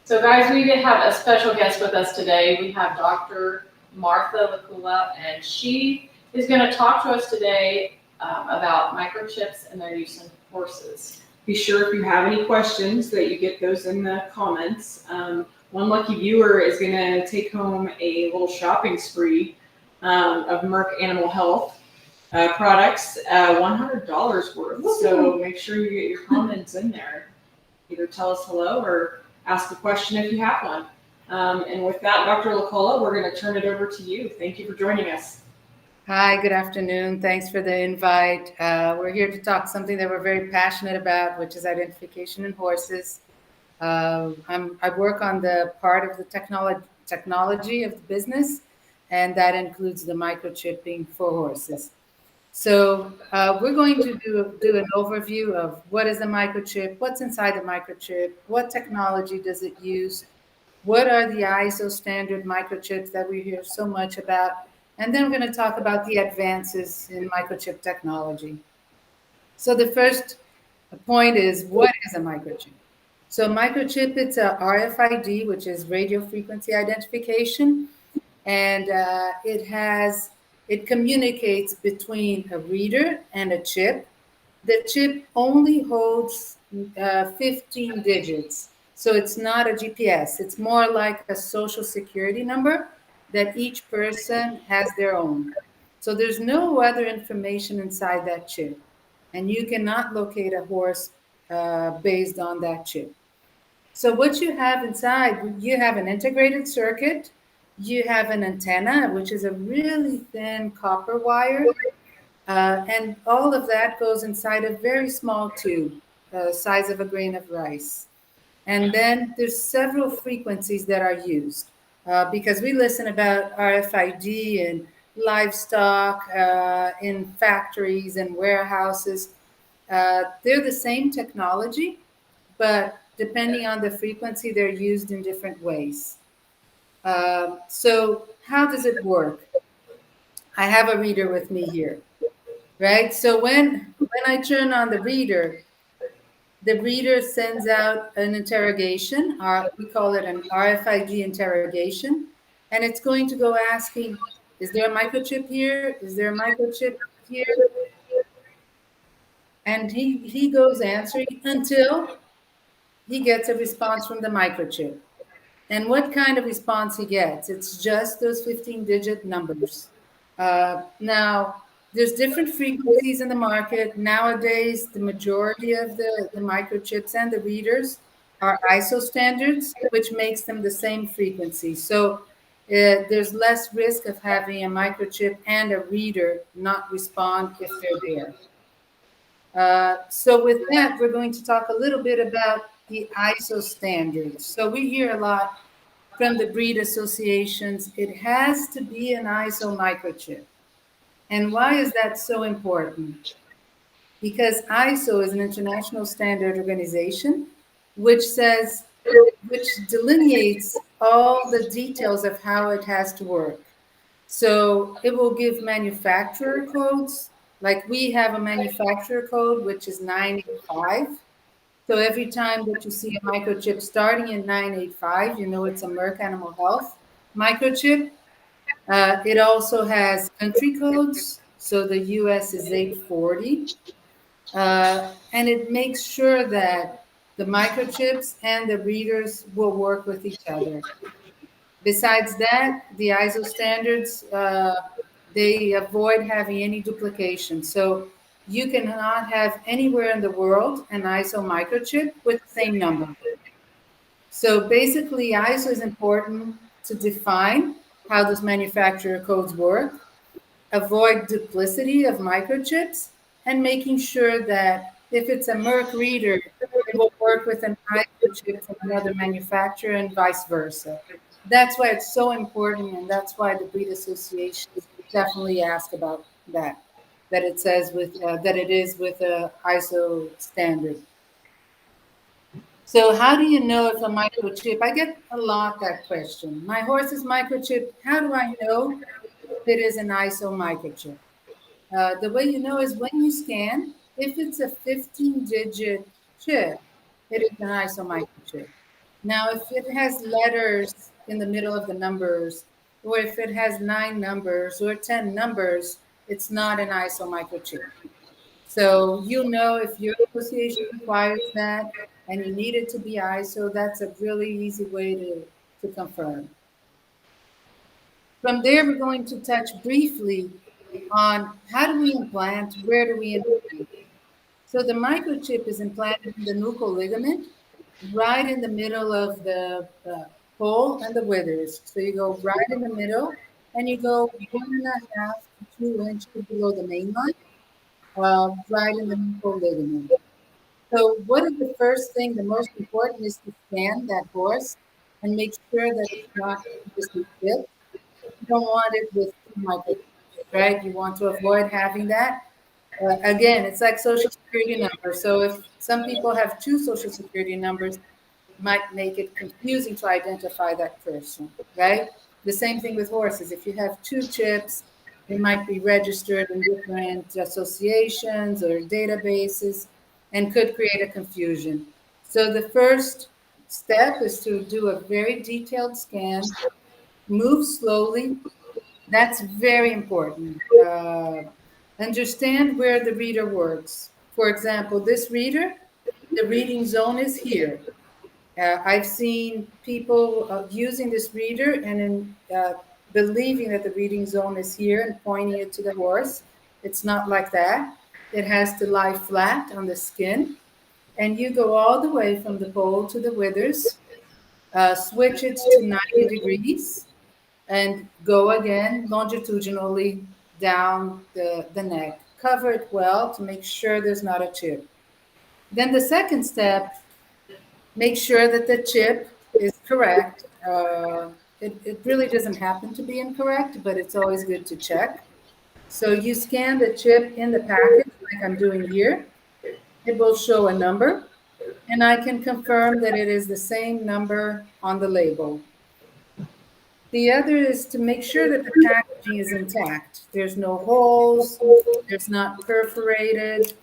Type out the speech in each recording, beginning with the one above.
So guys, we have a special guest with us today. We have Dr. Marta LaColla, and she is going to talk to us today about microchips and their use in horses. Be sure if you have any questions that you get those in the comments. One lucky viewer is going to take home a little shopping spree of Merck Animal Health products, $100 worth. Woo-hoo. So make sure you get your comments in there. Either tell us hello or ask a question if you have one. And with that, Dr. LaColla, we're going to turn it over to you. Thank you for joining us. Hi, good afternoon. Thanks for the invite. We're here to talk something that we're very passionate about, which is identification in horses. I work on the part of the technology of the business, and that includes the microchipping for horses. So we're going to do an overview of what is a microchip, what's inside the microchip, what technology does it use, what are the ISO standard microchips that we hear so much about, and then we're going to talk about the advances in microchip technology. So the first point is, what is a microchip? So microchip, it's a RFID, which is radio frequency identification, and it communicates between a reader and a chip. The chip only holds 15 digits. So it's not a GPS. It's more like a social security number that each person has their own. So there's no other information inside that chip. And you cannot locate a horse based on that chip. So what you have inside, you have an integrated circuit. You have an antenna, which is a really thin copper wire. And all of that goes inside a very small tube, the size of a grain of rice. And then there's several frequencies that are used because we listen about RFID in livestock, in factories and warehouses. They're the same technology, but depending on the frequency, they're used in different ways. So how does it work? I have a reader with me here, right? So when I turn on the reader sends out an interrogation, we call it an RFID interrogation, and it's going to go asking, is there a microchip here? Is there a microchip here? And he goes answering until he gets a response from the microchip. And what kind of response he gets? It's just those 15-digit numbers. Now, there's different frequencies in the market. Nowadays, the majority of the microchips and the readers are ISO standards, which makes them the same frequency. So there's less risk of having a microchip and a reader not respond if they're there. So with that, we're going to talk a little bit about the ISO standards. So we hear a lot from the breed associations, it has to be an ISO microchip. And why is that so important? Because ISO is an international standard organization, which delineates all the details of how it has to work. So it will give manufacturer codes, like we have a manufacturer code, which is 985. So every time that you see a microchip starting in 985, you know it's a Merck Animal Health microchip. It also has country codes. So the US is 840. And it makes sure that the microchips and the readers will work with each other. Besides that, the ISO standards, they avoid having any duplication. So you cannot have anywhere in the world an ISO microchip with the same number. So basically, ISO is important to define how those manufacturer codes work, avoid duplicity of microchips, and making sure that if it's a Merck reader, it will work with an microchip from another manufacturer and vice versa. That's why it's so important, and that's why the breed associations definitely ask about that. That it says that it is with a ISO standard. So how do you know if a microchip? I get a lot that question. My horse's microchip. How do I know if it is an ISO microchip? The way you know is when you scan. If it's a 15-digit chip, it is an ISO microchip. Now, if it has letters in the middle of the numbers, or if it has 9 numbers or 10 numbers, it's not an ISO microchip. So you know if your association requires that and you need it to be ISO, that's a really easy way to confirm. From there, we're going to touch briefly on how do we implant, where do we implant. So the microchip is implanted in the nuchal ligament, right in the middle of the pole and the withers. So you go right in the middle, and you go 1.5 to 2 inches below the main line, right in the nuchal ligament. So what is the first thing? The most important is to scan that horse and make sure that it's not just a chip. You don't want it with two microchips, right? You want to avoid having that. Again, it's like social security number. So if some people have two social security numbers, might make it confusing to identify that person, right? The same thing with horses. If you have two chips, they might be registered in different associations or databases and could create a confusion. So the first step is to do a very detailed scan, move slowly. That's very important. Understand where the reader works. For example, this reader, the reading zone is here. I've seen people using this reader and believing that the reading zone is here and pointing it to the horse. It's not like that. It has to lie flat on the skin. And you go all the way from the pole to the withers, switch it to 90 degrees, and go again longitudinally down the neck. Cover it well to make sure there's not a chip. Then the second step, make sure that the chip is correct. It really doesn't happen to be incorrect, but it's always good to check. So you scan the chip in the package, like I'm doing here. It will show a number, and I can confirm that it is the same number on the label. The other is to make sure that the packaging is intact. There's no holes, there's not perforated.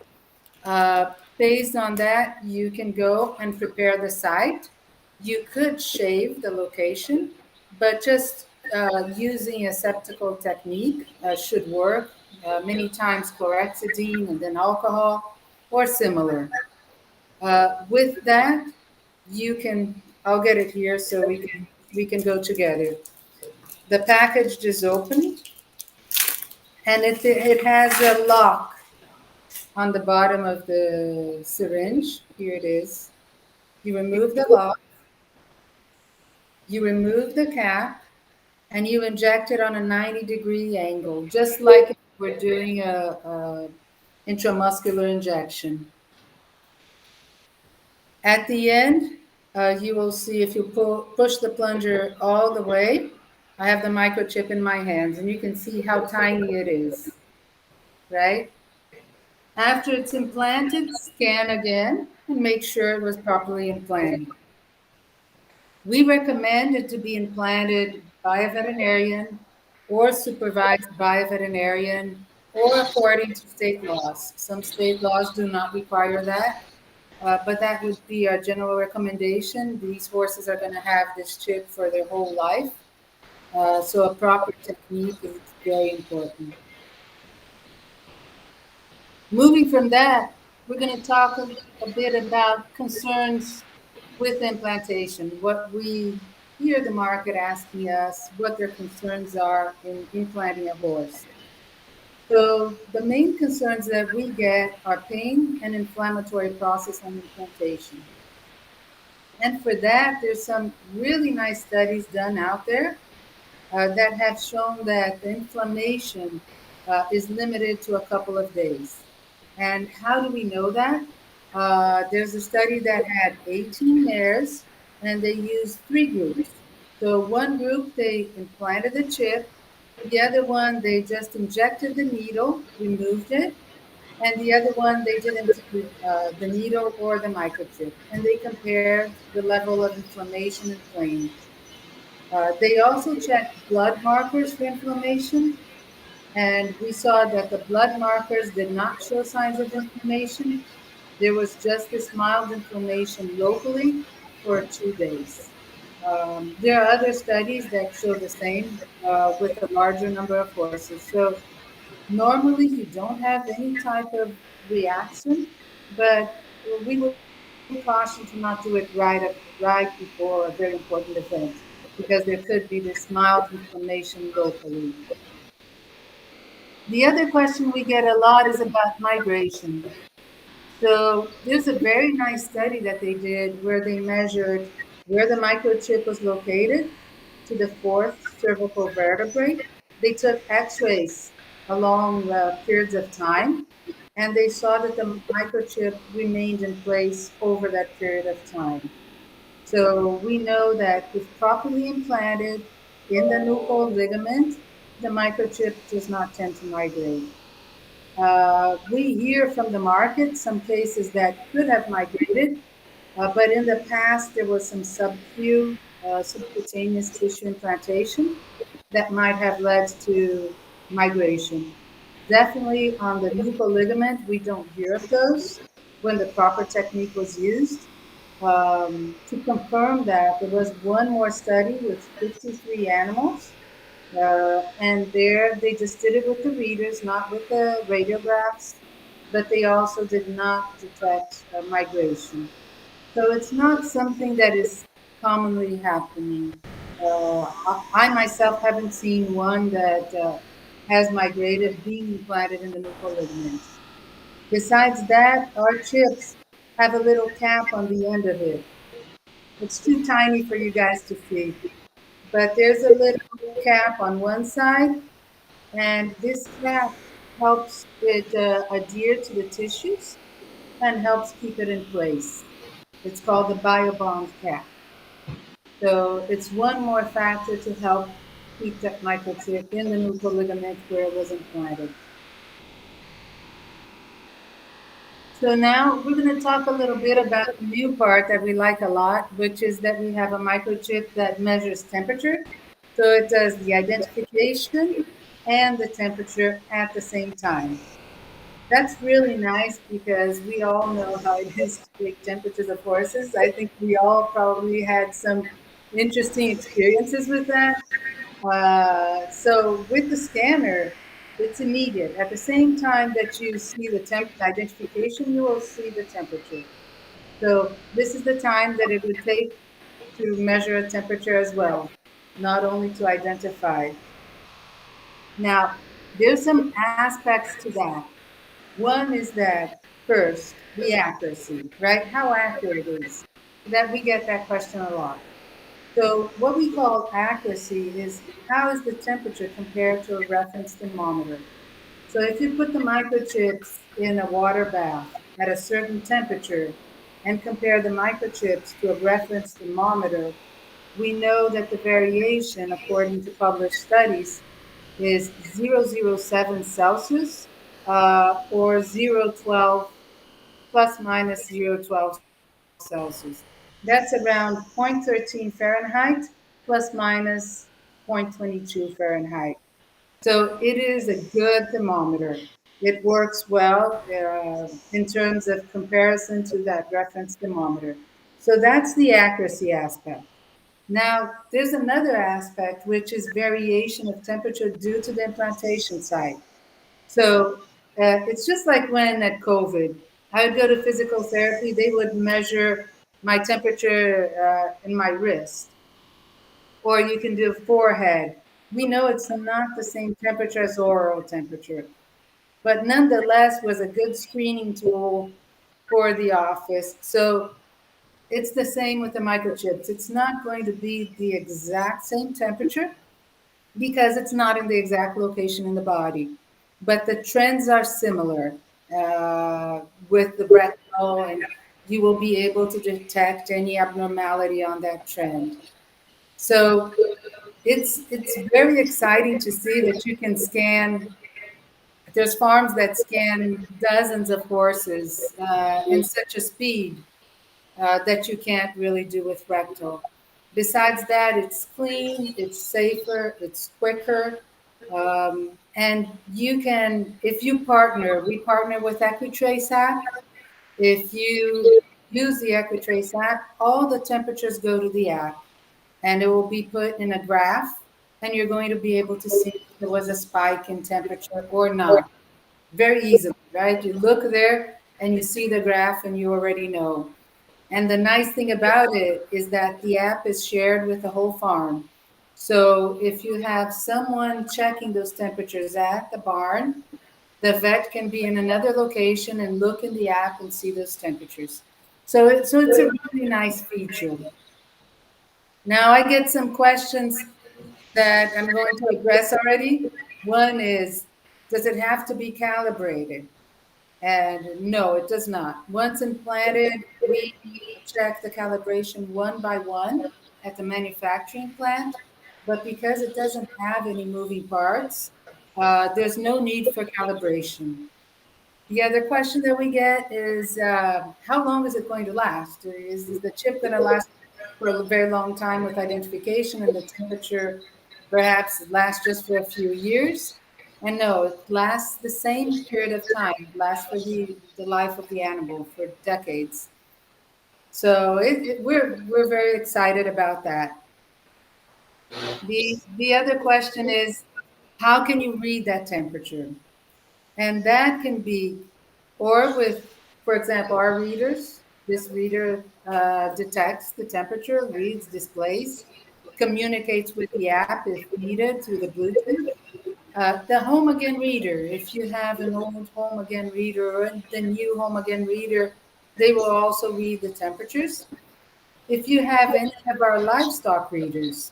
Based on that, you can go and prepare the site. You could shave the location, but just using a septical technique should work. Many times chlorhexidine and then alcohol or similar. With that, you can, I'll get it here so we can go together. The package is open and it has a lock on the bottom of the syringe. Here it is. You remove the lock, you remove the cap, and you inject it on a 90-degree angle, just like if we're doing a intramuscular injection. At the end, you will see if you push the plunger all the way, I have the microchip in my hands, and you can see how tiny it is, right? After it's implanted, scan again and make sure it was properly implanted. We recommend it to be implanted by a veterinarian or supervised by a veterinarian or according to state laws. Some state laws do not require that, but that would be our general recommendation. These horses are going to have this chip for their whole life, so a proper technique is very important. Moving from that, we're going to talk a bit about concerns with implantation, what we hear the market asking us, what their concerns are in implanting a horse. So the main concerns that we get are pain and inflammatory process on implantation. And for that, there's some really nice studies done out there that have shown that the inflammation is limited to a couple of days. And how do we know that? There's a study that had 18 mares, and they used 3 groups. So one group, they implanted the chip. The other one, they just injected the needle, removed it. And the other one, they didn't do the needle or the microchip. And they compared the level of inflammation and pain. They also checked blood markers for inflammation, and we saw that the blood markers did not show signs of inflammation. There was just this mild inflammation locally, for 2 days. There are other studies that show the same with a larger number of horses. So normally you don't have any type of reaction, but we would caution to not do it right before a very important event because there could be this mild inflammation locally. The other question we get a lot is about migration. So there's a very nice study that they did where they measured where the microchip was located to the fourth cervical vertebrae. They took x-rays along periods of time, and they saw that the microchip remained in place over that period of time. So we know that if properly implanted in the nuchal ligament, the microchip does not tend to migrate. We hear from the market some cases that could have migrated, but in the past there was some subcutaneous tissue implantation that might have led to migration. Definitely on the nuchal ligament, we don't hear of those when the proper technique was used. To confirm that, there was one more study with 53 animals, and there they just did it with the readers, not with the radiographs, but they also did not detect migration. So it's not something that is commonly happening. I myself haven't seen one that has migrated being implanted in the nuchal ligament. Besides that, our chips have a little cap on the end of it. It's too tiny for you guys to see, but there's a little cap on one side, and this cap helps it adhere to the tissues and helps keep it in place. It's called the biobond cap. So it's one more factor to help keep that microchip in the nuchal ligament where it was implanted. So now we're going to talk a little bit about the new part that we like a lot, which is that we have a microchip that measures temperature. So it does the identification and the temperature at the same time. That's really nice because we all know how it is to take temperatures of horses. I think we all probably had some interesting experiences with that. So with the scanner, it's immediate. At the same time that you see the temp identification, you will see the temperature. So this is the time that it would take to measure a temperature as well, not only to identify. Now, there's some aspects to that. One is that first, the accuracy, right? How accurate it is. That we get that question a lot. So what we call accuracy is how is the temperature compared to a reference thermometer? So if you put the microchips in a water bath at a certain temperature and compare the microchips to a reference thermometer, we know that the variation, according to published studies, is 007 Celsius or 012 plus minus 012 Celsius. That's around 0.13 Fahrenheit plus minus 0.22 Fahrenheit. So it is a good thermometer. It works well in terms of comparison to that reference thermometer. So that's the accuracy aspect. Now, there's another aspect, which is variation of temperature due to the implantation site. So it's just like when at COVID, I would go to physical therapy, they would measure my temperature in my wrist, or you can do forehead. We know it's not the same temperature as oral temperature, but nonetheless was a good screening tool for the office. So it's the same with the microchips. It's not going to be the exact same temperature because it's not in the exact location in the body. But the trends are similar with the rectal, and you will be able to detect any abnormality on that trend. So it's very exciting to see that you can scan. There's farms that scan dozens of horses in such a speed that you can't really do with rectal. Besides that, it's clean, it's safer, it's quicker. And you can, if you partner, we partner with Equitrace app. If you use the Equitrace app, all the temperatures go to the app, and it will be put in a graph, and you're going to be able to see if there was a spike in temperature or not. Very easily, right? You look there and you see the graph and you already know. And the nice thing about it is that the app is shared with the whole farm. So if you have someone checking those temperatures at the barn, the vet can be in another location and look in the app and see those temperatures. So it's a really nice feature. Now I get some questions that I'm going to address already. One is, does it have to be calibrated? And no, it does not. Once implanted, we check the calibration one by one at the manufacturing plant. But because it doesn't have any moving parts, there's no need for calibration. The other question that we get is, how long is it going to last? Is the chip going to last for a very long time with identification, and the temperature perhaps lasts just for a few years? And no, it lasts the same period of time. It lasts for the life of the animal for decades. So we're very excited about that. The other question is, how can you read that temperature? And that can be, or with, for example, our readers. This reader detects the temperature, reads, displays, communicates with the app if needed through the Bluetooth. The Home Again reader, if you have an old Home Again reader or the new Home Again reader, they will also read the temperatures. If you have any of our livestock readers,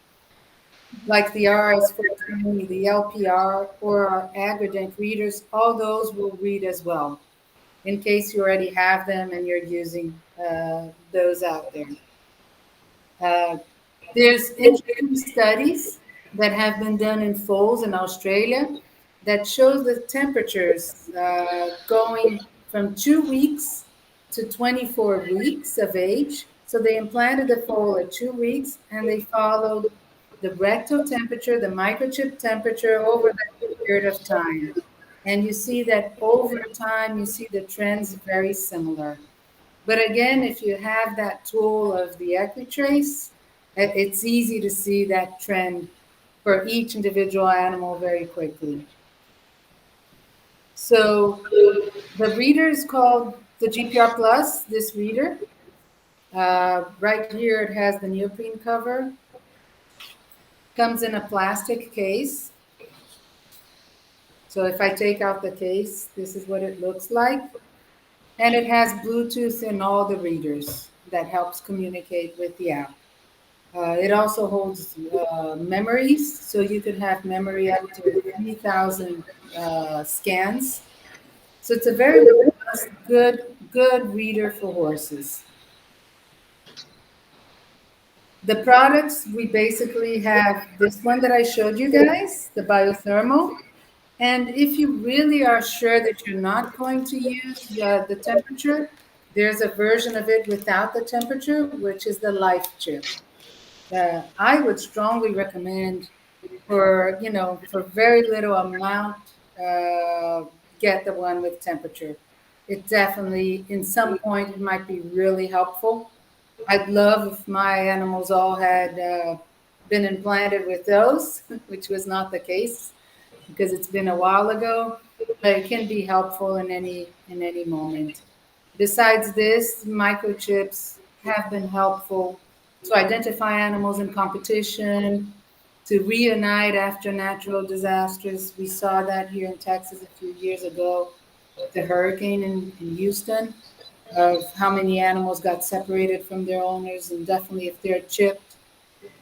like the RS-420, the LPR, or our Agrident readers, all those will read as well, in case you already have them and you're using those out there. Uh, there's interesting studies that have been done in foals in Australia that shows the temperatures going from 2 weeks to 24 weeks of age. So they implanted the foal at 2 weeks and they followed the rectal temperature, the microchip temperature over that period of time. And you see that over time, you see the trends very similar. But again, if you have that tool of the Equitrace, it's easy to see that trend for each individual animal very quickly. So the reader is called the GPR Plus, this reader. Right here, it has the neoprene cover. Comes in a plastic case. So if I take out the case, this is what it looks like. And it has Bluetooth in all the readers that helps communicate with the app. It also holds memories, so you could have memory up to 3,000 scans. So it's a very robust, good reader for horses. The products, we basically have this one that I showed you guys, the biothermal. And if you really are sure that you're not going to use the temperature, there's a version of it without the temperature, which is the life chip. I would strongly recommend for very little amount, uh, get the one with temperature. It definitely, in some point, it might be really helpful. I'd love if my animals all had been implanted with those, which was not the case because it's been a while ago, but it can be helpful in any moment. Besides this, microchips have been helpful to identify animals in competition, to reunite after natural disasters. We saw that here in Texas a few years ago, the hurricane in Houston, of how many animals got separated from their owners, and definitely if they're chipped,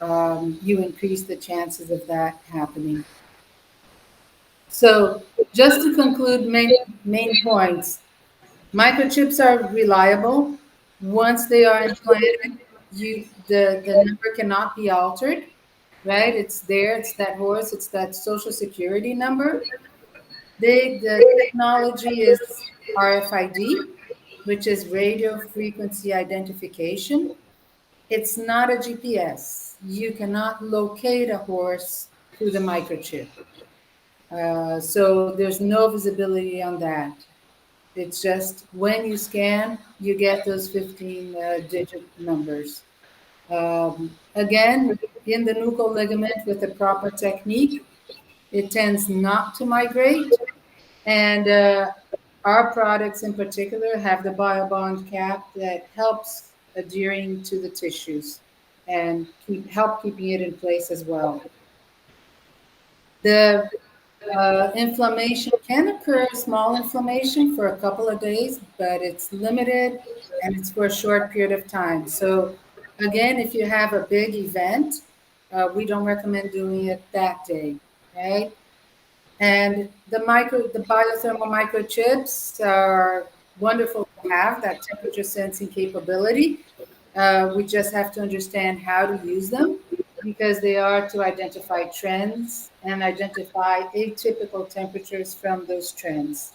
you increase the chances of that happening. So just to conclude main points, microchips are reliable. Once they are implanted, the number cannot be altered, right? It's there, it's that horse, it's that social security number. The technology is RFID, which is radio frequency identification. It's not a GPS. You cannot locate a horse through the microchip. So there's no visibility on that. It's just when you scan, you get those 15 digit numbers. Again, in the nuchal ligament with the proper technique, it tends not to migrate. And our products in particular have the BioBond cap that helps adhering to the tissues and help keeping it in place as well. The inflammation can occur, small inflammation for a couple of days, but it's limited and it's for a short period of time. So again, if you have a big event, we don't recommend doing it that day, right? And the biothermal microchips are wonderful to have that temperature sensing capability. We just have to understand how to use them because they are to identify trends and identify atypical temperatures from those trends.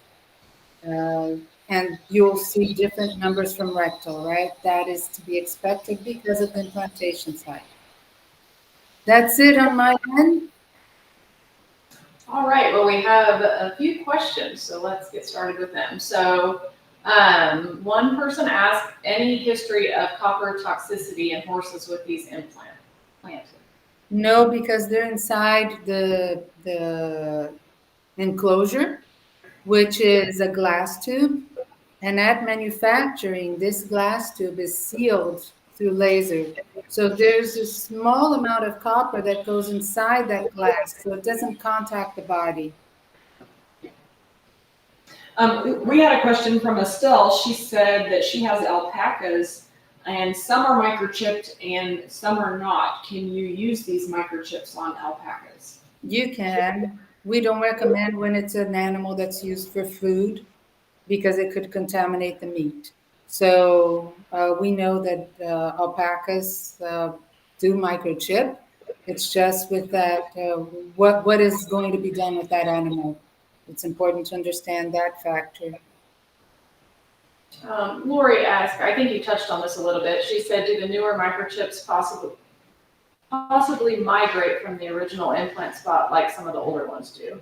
Uh, and you'll see different numbers from rectal, right? That is to be expected because of the implantation site. That's it on my end. All right, well, we have a few questions, so let's get started with them. So, one person asked, any history of copper toxicity in horses with these implanted? No, because they're inside the enclosure, which is a glass tube. And at manufacturing, this glass tube is sealed through laser. So there's a small amount of copper that goes inside that glass, so it doesn't contact the body. We had a question from Estelle. She said that she has alpacas and some are microchipped and some are not. Can you use these microchips on alpacas? You can. We don't recommend when it's an animal that's used for food because it could contaminate the meat. So we know that alpacas do microchip. It's just with that, what is going to be done with that animal. It's important to understand that factor. Lori asked, I think you touched on this a little bit. She said, do the newer microchips possibly migrate from the original implant spot like some of the older ones do?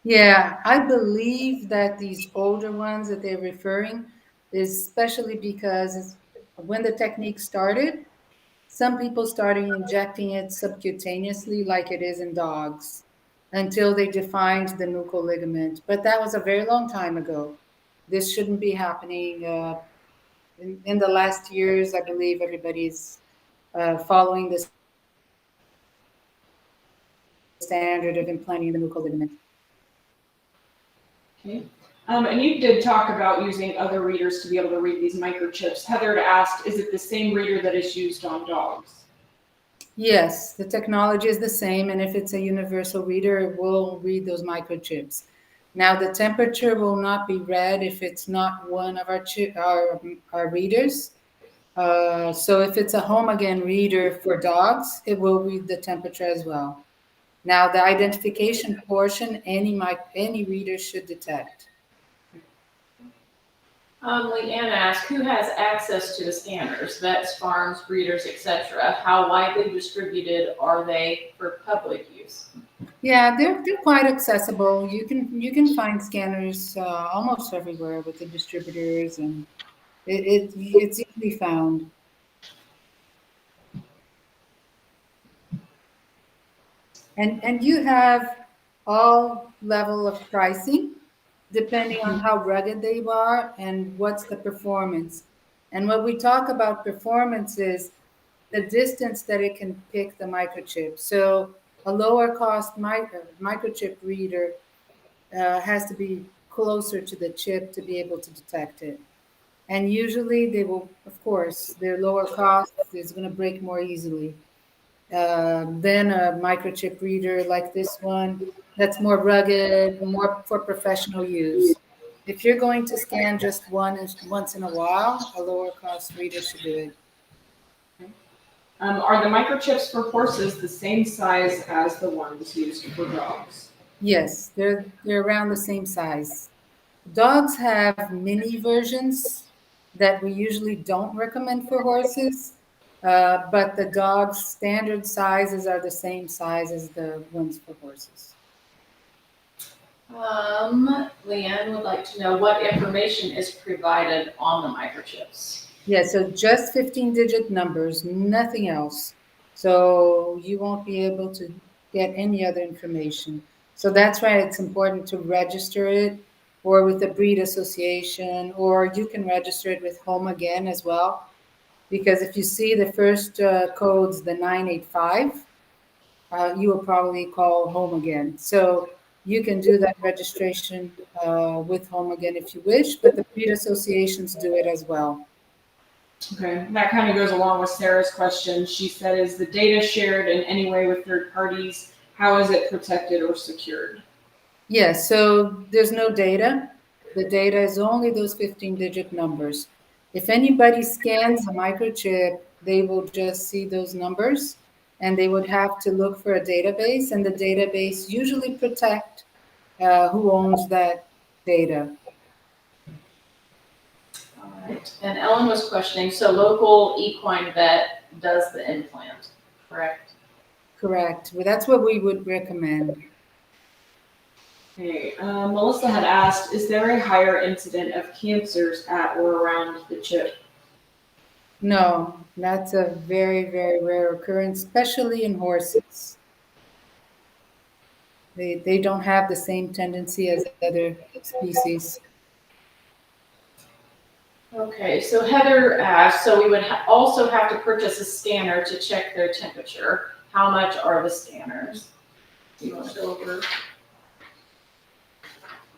Yeah, I believe that these older ones that they're referring is especially because when the technique started, some people started injecting it subcutaneously like it is in dogs until they defined the nuchal ligament. But that was a very long time ago. This shouldn't be happening. In the last years, I believe everybody's following the standard of implanting the nuchal ligament. Okay. And you did talk about using other readers to be able to read these microchips. Heather asked, is it the same reader that is used on dogs? Yes, the technology is the same, and if it's a universal reader, it will read those microchips. Now, the temperature will not be read if it's not one of our readers. So if it's a home again reader for dogs, it will read the temperature as well. Now, the identification portion, any reader should detect. Leanne asked, who has access to the scanners? Vets, farms, breeders, etc. How widely distributed are they for public use? Yeah, they're quite accessible. You can find scanners almost everywhere with the distributors, and it's easily found. And you have all level of pricing depending on how rugged they are and what's the performance. And when we talk about performance is the distance that it can pick the microchip. So a lower cost microchip reader has to be closer to the chip to be able to detect it. And usually they will, of course, their lower cost is going to break more easily than a microchip reader like this one that's more rugged, more for professional use. If you're going to scan just once in a while, a lower cost reader should do it. Are the microchips for horses the same size as the ones used for dogs? Yes, they're around the same size. Dogs have mini versions that we usually don't recommend for horses, but the dog's standard sizes are the same size as the ones for horses. Leanne would like to know what information is provided on the microchips. Yeah, so just 15-digit numbers, nothing else. So you won't be able to get any other information. So that's why it's important to register it or with the breed association, or you can register it with Home Again as well. Because if you see the first codes, the 985, you will probably call Home Again. So you can do that registration with Home Again if you wish, but the breed associations do it as well. Okay, that kind of goes along with Sarah's question. She said, is the data shared in any way with third parties? How is it protected or secured? Yeah, so there's no data. The data is only those 15-digit numbers. If anybody scans a microchip, they will just see those numbers and they would have to look for a database, and the database usually protect who owns that data. All right. And Ellen was questioning, so local equine vet does the implant, correct? Correct. Well, that's what we would recommend. Okay, Melissa had asked, is there a higher incident of cancers at or around the chip? No, that's a very, very rare occurrence, especially in horses. They don't have the same tendency as other species. Okay, so Heather asked, so we would also have to purchase a scanner to check their temperature. How much are the scanners? Do you want to go over?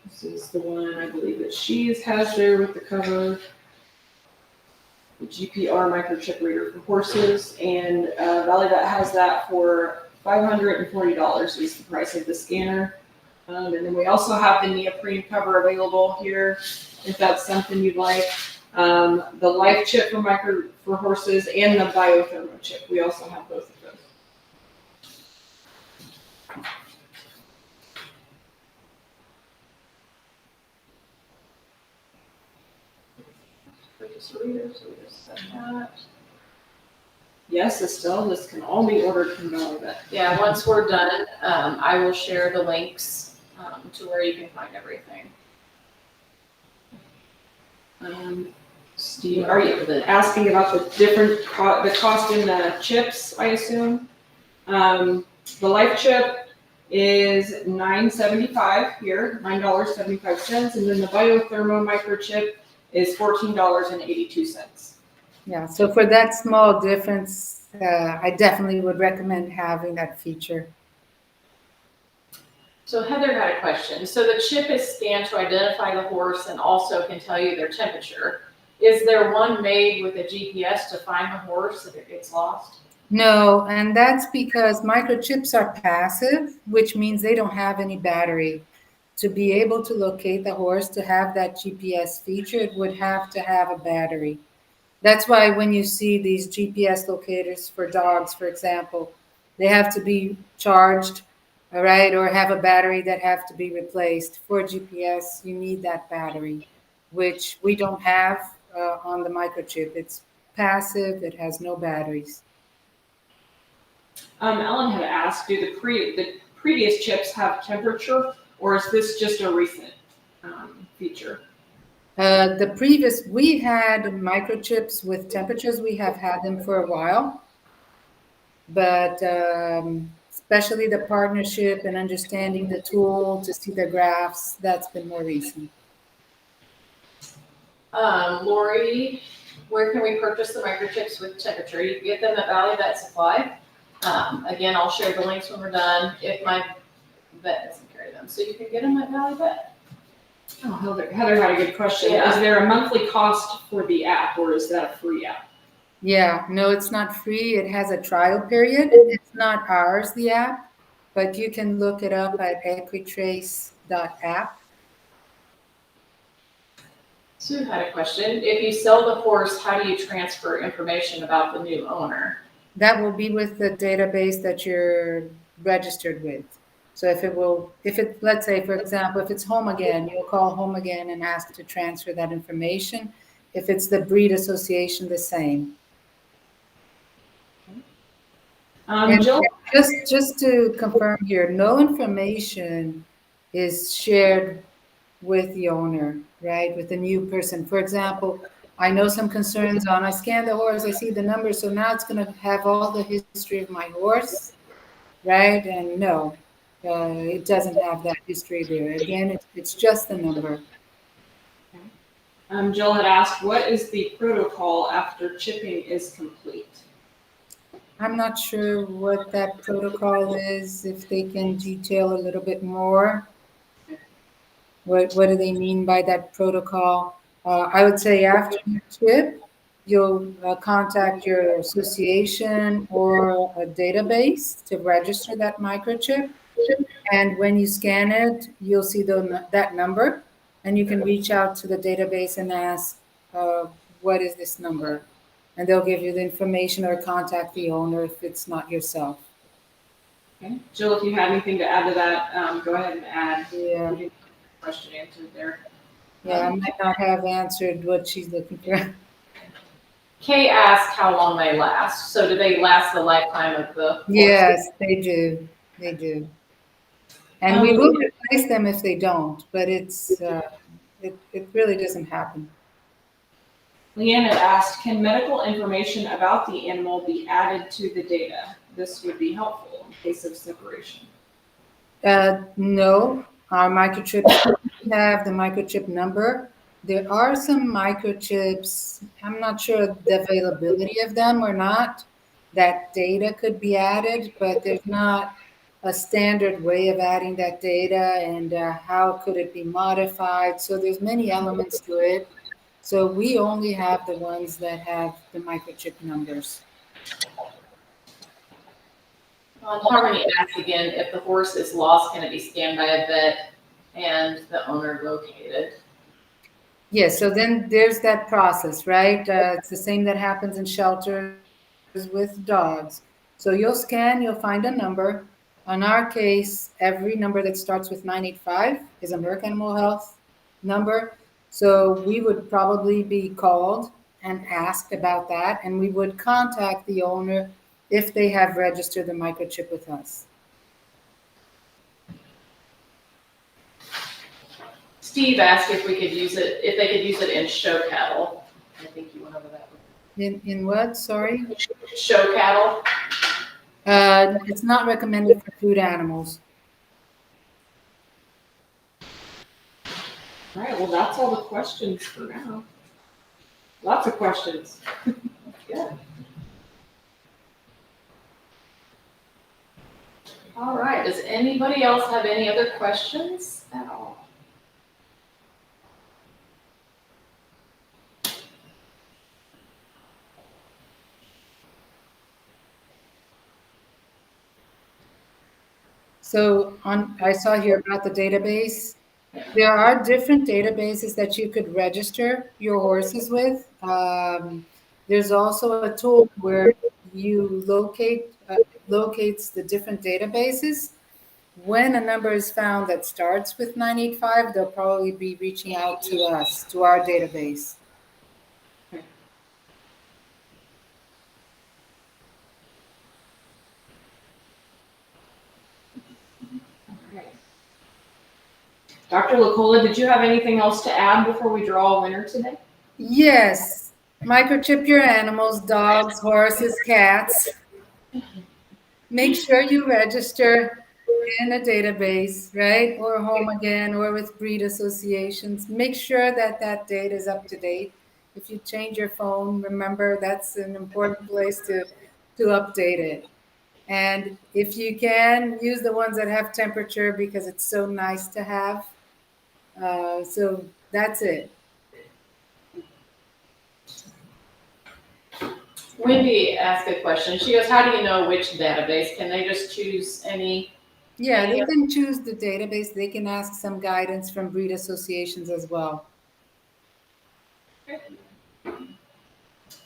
This is the one I believe that she has there with the cover. The GPR microchip reader for horses, and Valley Vet has that for $540 is the price of the scanner. And then we also have the neoprene cover available here, if that's something you'd like. The life chip for horses and the biothermo chip. We also have both of those. Purchase a reader, so we just set that. Yes, Estelle, this can all be ordered from Valley Vet. Yeah, once we're done, I will share the links to where you can find everything. Steve, are you asking about the cost in the chips, I assume? The life chip is $9.75 here, $9.75, and then the biothermo microchip is $14.82. Yeah, so for that small difference, I definitely would recommend having that feature. So Heather had a question. So the chip is scanned to identify the horse and also can tell you their temperature. Is there one made with a GPS to find the horse if it gets lost? No, and that's because microchips are passive, which means they don't have any battery. To be able to locate the horse, to have that GPS feature, it would have to have a battery. That's why when you see these GPS locators for dogs, for example, they have to be charged, all right, or have a battery that have to be replaced. For GPS, you need that battery, which we don't have on the microchip. It's passive, it has no batteries. Ellen had asked, do the previous chips have temperature, or is this just a recent feature? We had microchips with temperatures. We have had them for a while, but especially the partnership and understanding the tool to see the graphs, that's been more recent. Lori, where can we purchase the microchips with temperature? You can get them at Valley Vet Supply. Again, I'll share the links when we're done if my vet doesn't carry them. So you can get them at Valley Vet. Oh, Heather had a good question. Yeah. Is there a monthly cost for the app, or is that a free app? Yeah, no, it's not free. It has a trial period. It's not ours, the app, but you can look it up at equitrace.app. Sue had a question. If you sell the horse, how do you transfer information about the new owner? That will be with the database that you're registered with. So let's say, for example, if it's Home Again, you'll call Home Again and ask to transfer that information. If it's the breed association, the same. And Jill? just to confirm here, no information is shared with the owner, right? With the new person. For example, I know some concerns on, I scan the horse, I see the numbers, so now it's going to have all the history of my horse, right? And no, it doesn't have that history there. Again, it's just the number. Jill had asked, what is the protocol after chipping is complete? I'm not sure what that protocol is, if they can detail a little bit more. What do they mean by that protocol? I would say after you chip, you'll contact your association or a database to register that microchip. And when you scan it, you'll see that number, and you can reach out to the database and ask, what is this number? And they'll give you the information or contact the owner if it's not yourself. Okay. Jill, if you had anything to add to that, go ahead and add. Yeah. We didn't get the question answered there. Yeah, I might not have answered what she's looking for. Kay asked how long they last. So do they last the lifetime of the horse? Yes, they do. They do. And we will replace them if they don't, but it really doesn't happen. Leanne had asked, can medical information about the animal be added to the data? This would be helpful in case of separation. No, our microchips have the microchip number. There are some microchips, I'm not sure the availability of them or not. That data could be added, but there's not a standard way of adding that data, and how could it be modified. So there's many elements to it. So we only have the ones that have the microchip numbers. Harmony asked again, if the horse is lost, can it be scanned by a vet and the owner located? Yes, so then there's that process, right? It's the same that happens in shelters with dogs. So you'll scan, you'll find a number. In our case, every number that starts with 985 is a Merck Animal Health number. So we would probably be called and asked about that, and we would contact the owner if they have registered the microchip with us. Steve asked if we could use it, if they could use it in show cattle. I think you went over that. In what? Sorry? Show cattle. It's not recommended for food animals. All right, well, that's all the questions for now. Lots of questions. Good. All right, does anybody else have any other questions at all? So I saw here about the database. There are different databases that you could register your horses with. There's also a tool where you locates the different databases. When a number is found that starts with 985, they'll probably be reaching out to us, to our database. Dr. LaColla, did you have anything else to add before we draw a winner today? Yes, microchip your animals, dogs, horses, cats. Make sure you register in a database, right? Or home again, or with breed associations. Make sure that that data is up to date. If you change your phone, remember that's an important place to update it. And if you can, use the ones that have temperature because it's so nice to have. So that's it. Wendy asked a question. She goes, how do you know which database? Can they just choose any? Yeah, they can choose the database. They can ask some guidance from breed associations as well.